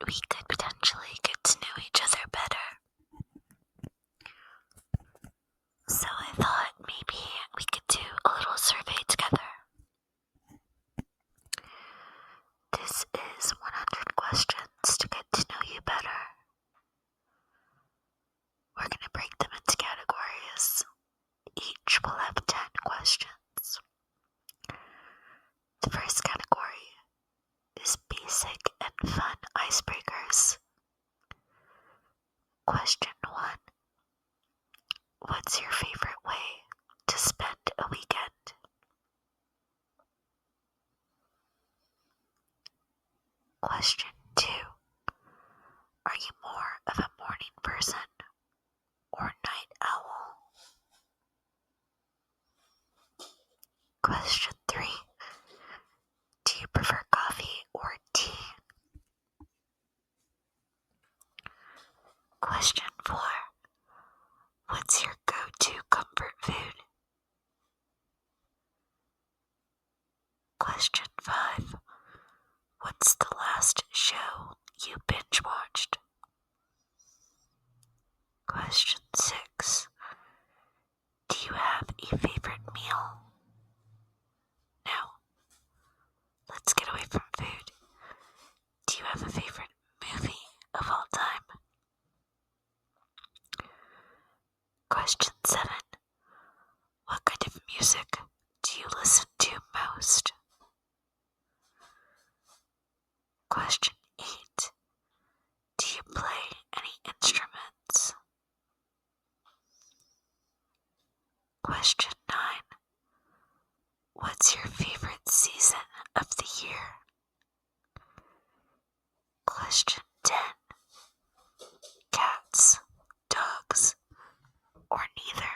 we could potentially get to know each other better. So I thought maybe we could do a little survey together. This is 100 questions to get to know you better. We're going to break them into categories. Each will have 10 questions. The first category is basic and fun icebreakers. Question 1. What's your favorite way to spend a weekend? Question 2. Are you more of a morning person or night owl? Question 3. Do you prefer coffee or tea? Question 4. What's your go-to comfort food? Question 5. What's the last show you binge watched? Question 6. Do you have a favorite meal? Now, let's get away from food. Do you have a favorite movie of all time? Question 7. What kind of music do you listen to most? Question 8. Do you play any instruments? Question 9. What's your favorite season of the year? Question 10. Cats, dogs, or neither?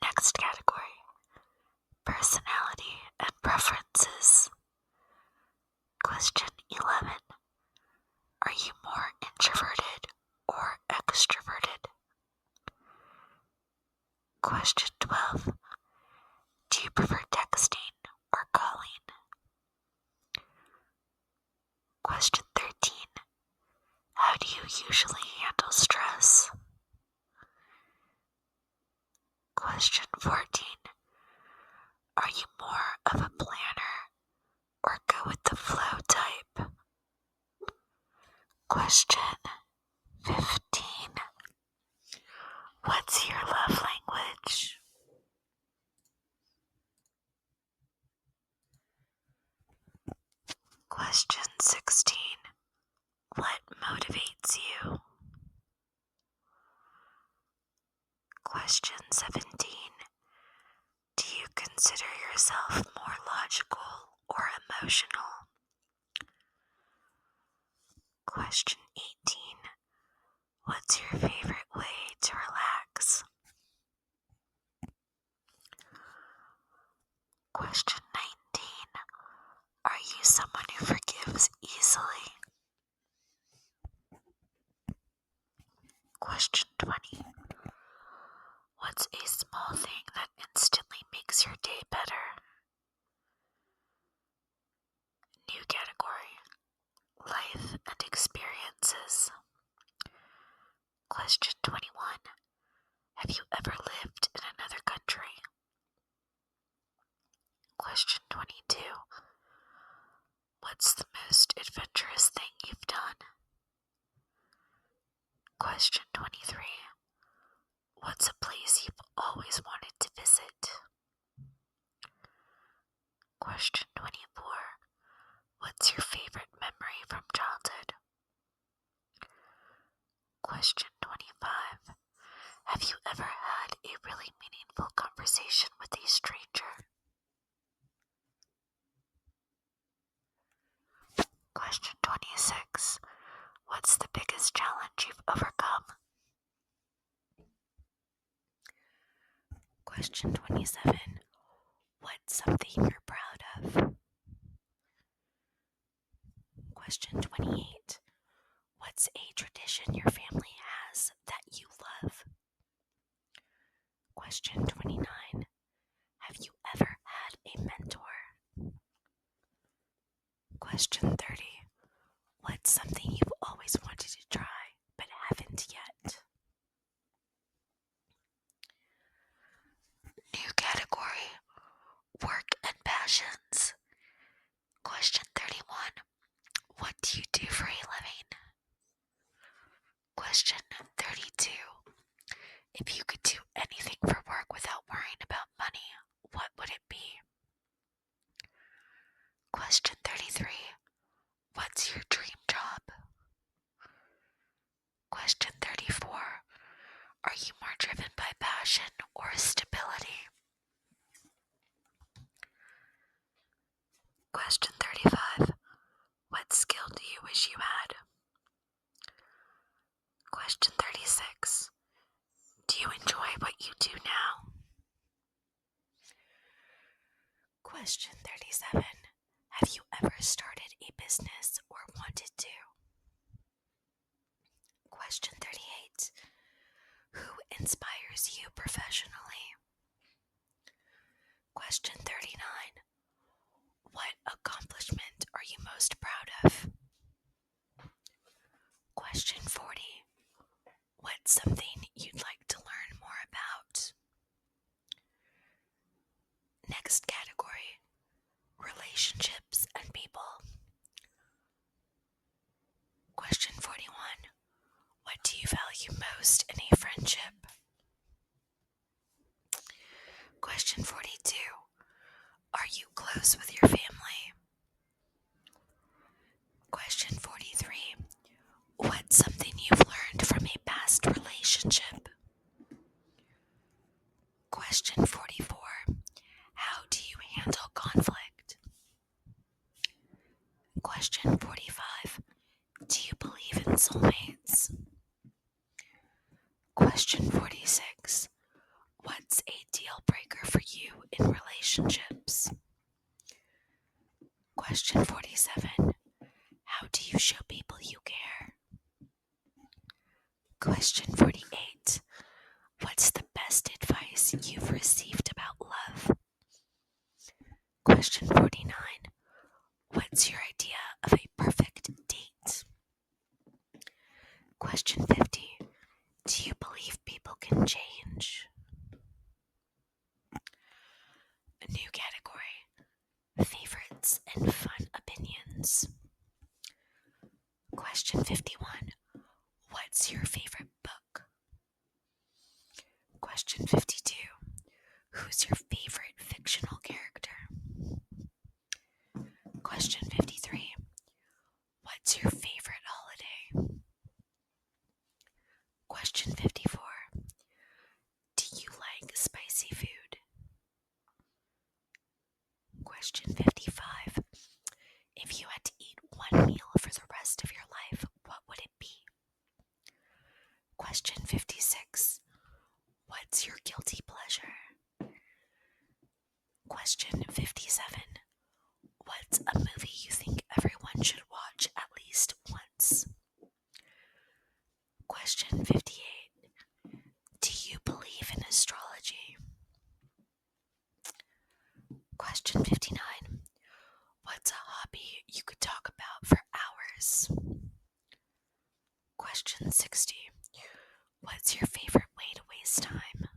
Next category. Personality and preferences. Question 11. Are you more introverted or extroverted? Question 12. Do you prefer texting or calling? Question 13. How do you usually handle stress? Question 14. Are you more of a planner or go with the flow type? Question 15. What's your love language? Question 16. What motivates you? Question 17. Do you consider yourself more logical or emotional? Question 18. What's your favorite way to relax? Question 19. Are you someone who forgives easily? Question 20. What's a small thing that instantly makes your day better? New category. Life and experiences. Question 21. Have you ever lived in another country? Question 22. What's the most adventurous thing you've done? Question 23. What's a place you've always wanted to visit? Question 24. What's your favorite memory from childhood? Question 25. Have you ever had a really meaningful conversation with a stranger? Question 26. What's the biggest challenge you've overcome? Question 27. What's something you're proud of? Question 28. What's a tradition your family has that you love? Question 29. Have you ever had a mentor? Question 30. What's something you've always wanted to try but haven't yet? New category. Work and passions. Question 31. What do you do for a living? Question 32. If you could do anything for work without worrying about money, what would it be? Question 33. What's your dream job? Question 34. Are you more driven by passion or stability? Question 35. What skill do you wish you had? Question 36. Do you enjoy what you do now? Question 37. Have you ever started a business or wanted to? Question 38. Who inspires you professionally? Question 39. What accomplishment are you most proud of? Question 40. What's something you'd like to learn more about? Next category. Relationships and people. Question 41. What do you value most in a friendship? Question 42. Are you close with your family? Question 43. What's something you've learned from a past relationship? Question 44. How do you handle conflict? Question 45. Do you believe in soulmates? Question 46. What's a deal breaker for you in relationships? Question 47. How do you show people you care? Question 48. What's the best advice you've received about love? Question 49. What's your idea of a perfect date? Question 50. Do you believe people can change? A new category. Favorites and fun opinions. Question 51. What's your favorite book? Question 52. Who's your favorite fictional character? Question 53. What's your favorite holiday? Question 54. Do you like spicy food? Question 55. If you had to eat one meal for the rest of your life, what would it be? Question 56. What's your guilty pleasure? Question 57. What's a movie you think everyone should watch at least once? Question 58. Do you believe in astrology? Question 59. What's a hobby you could talk about for hours? Question 60. What's your favorite way to waste time?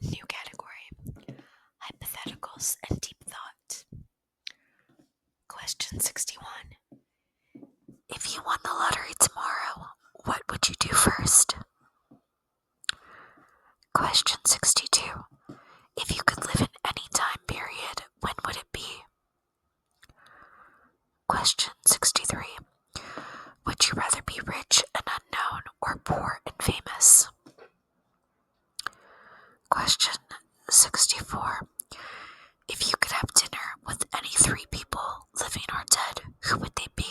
New category. Hypotheticals and deep thought. Question 61. If you won the lottery tomorrow, what would you do first? Question 62. If you could live in any time period, when would it be? Question 63. Would you rather be rich and unknown or poor and famous? Question 64. If you could have dinner with any 3 people, living or dead, who would they be?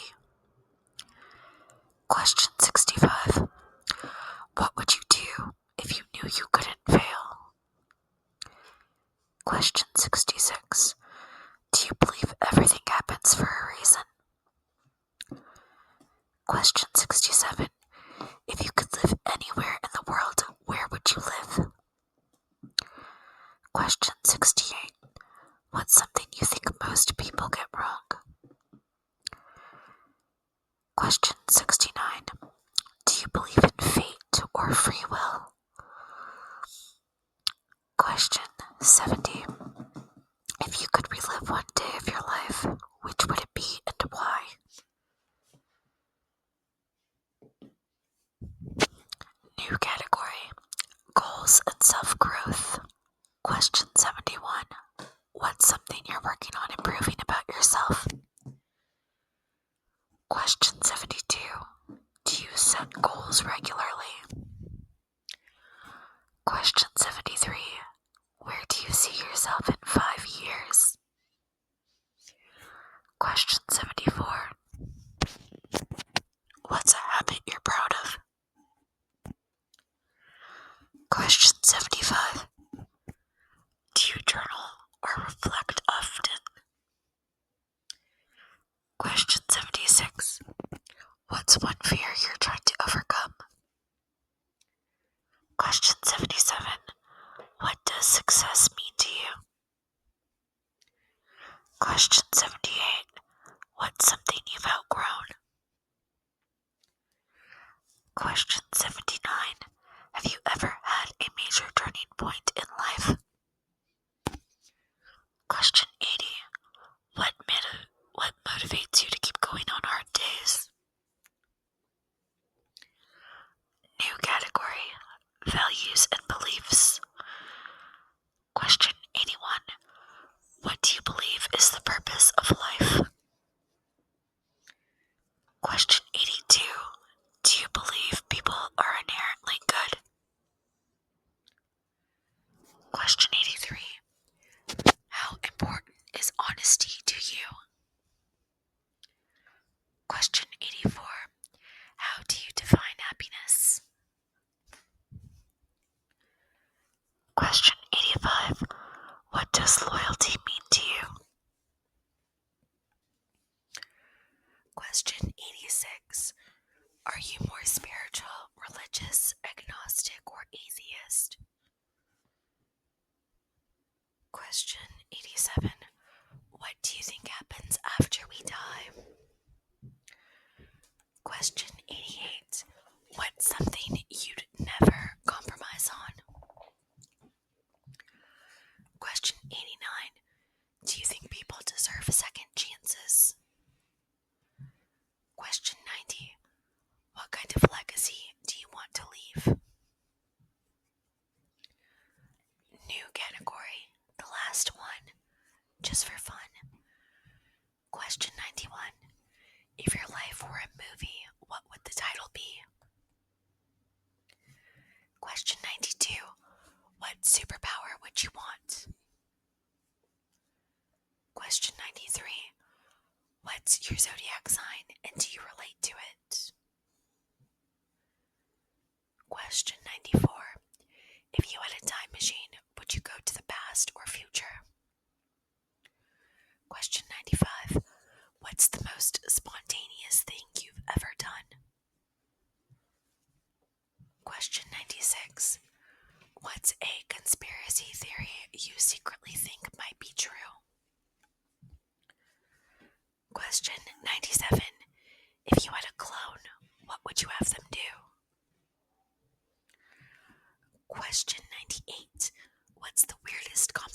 Question 65. What would you do if you knew you couldn't fail? Question 66. Do you believe everything happens for a reason? Question 67. If you could live anywhere in the world, where would you live? Question 68. What's something you think most people get wrong? Question 69. Do you believe in fate or free will? Question 70. If you could relive one day of your life, which would it be and why? New category. Goals and self-growth. Question 71. What's something you're working on improving about yourself? Question 72. Do you set goals regularly? Question 73. Where do you see yourself in 5 years? Question 74. What's a habit you're proud of? Question 75. Do you journal or reflect often? Question 76. What's one fear you're trying to overcome? Question 77. What does success mean to you? Question 78. What's something you've outgrown? Question 79. Have you ever had a major turning point in life? Question 80. What motivates you to keep going on hard days? New category. Values and beliefs. Question 81. What do you believe is the purpose of life? Question 82. Do you believe people are inherently good? Question 83. How important is honesty to you? Question 84. How do you define happiness? Question 85. What does loyalty mean to you? Question 86. Are you more spiritual, religious, agnostic, or atheist? Question 87. What do you think happens after we die? Question 88. What's something you'd never compromise on? Question 89. Do you think people deserve second chances? Question 90. What kind of legacy do you want to leave? New category, the last one, just for fun. Question 91. If your life were a movie, what would the title be? Question 92. What superpower would you want? Question 93. What's your zodiac sign and do you relate to it? Question 94. If you had a time machine, would you go to the past or future? Question 95. What's the most spontaneous thing you've ever done? Question 96. What's a conspiracy theory you secretly think might be true? Question 97. If you had a clone, what would you have them do? Question 98. What's the weirdest combination